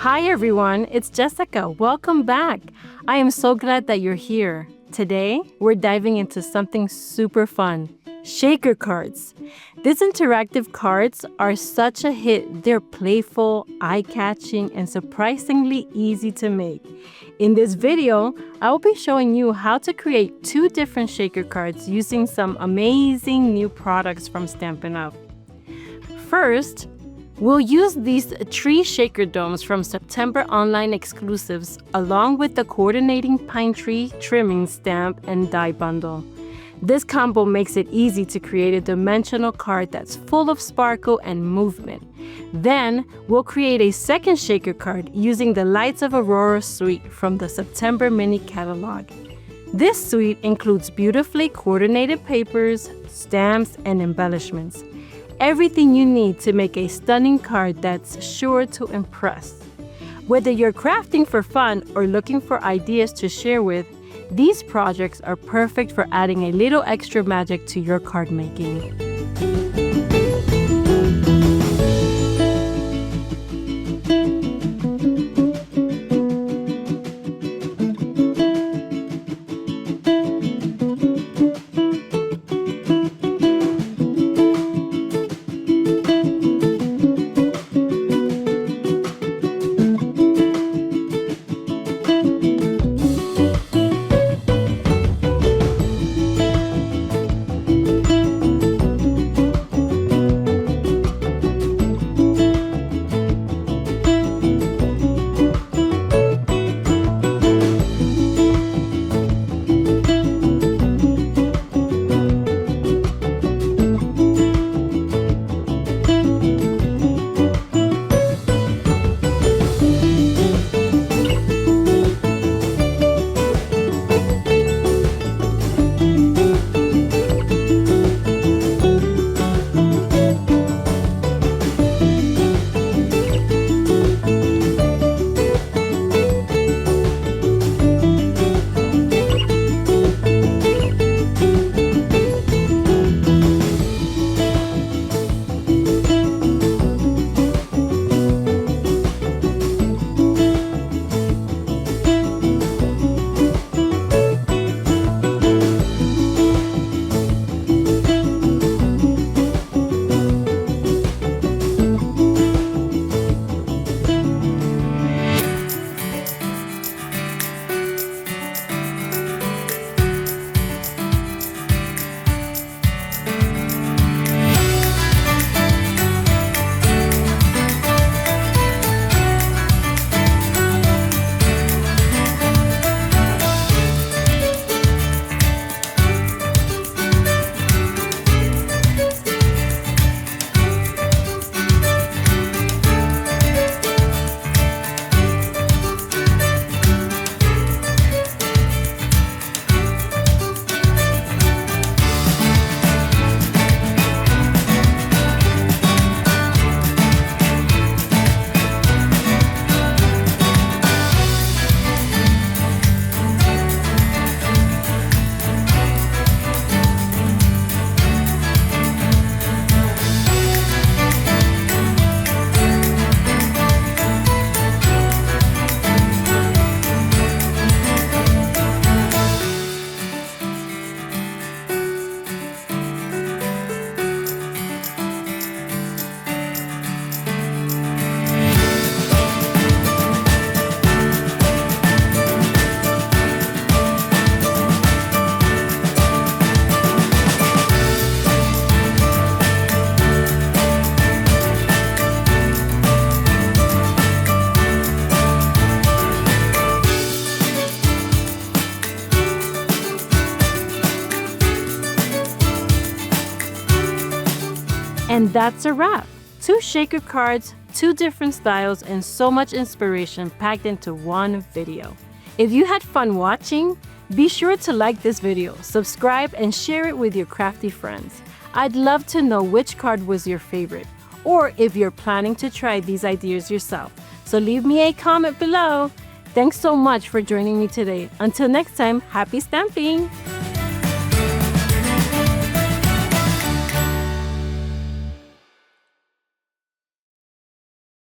Hi everyone, it's Jessica. Welcome back. I am so glad that you're here. Today, we're diving into something super fun, shaker cards. These interactive cards are such a hit. They're playful, eye-catching, and surprisingly easy to make. In this video, I will be showing you how to create 2 different shaker cards using some amazing new products from Stampin' Up. First, we'll use these 3 shaker domes from September online exclusives along with the coordinating pine tree trimming stamp and die bundle. This combo makes it easy to create a dimensional card that's full of sparkle and movement. Then, we'll create a second shaker card using the Lights of Aurora Suite from the September mini catalog. This suite includes beautifully coordinated papers, stamps, and embellishments. Everything you need to make a stunning card that's sure to impress. Whether you're crafting for fun or looking for ideas to share with, these projects are perfect for adding a little extra magic to your card making. And that's a wrap. 2 shaker cards, 2 different styles, and so much inspiration packed into one video. If you had fun watching, be sure to like this video, subscribe, and share it with your crafty friends. I'd love to know which card was your favorite, or if you're planning to try these ideas yourself. So leave me a comment below. Thanks so much for joining me today. Until next time, happy stamping!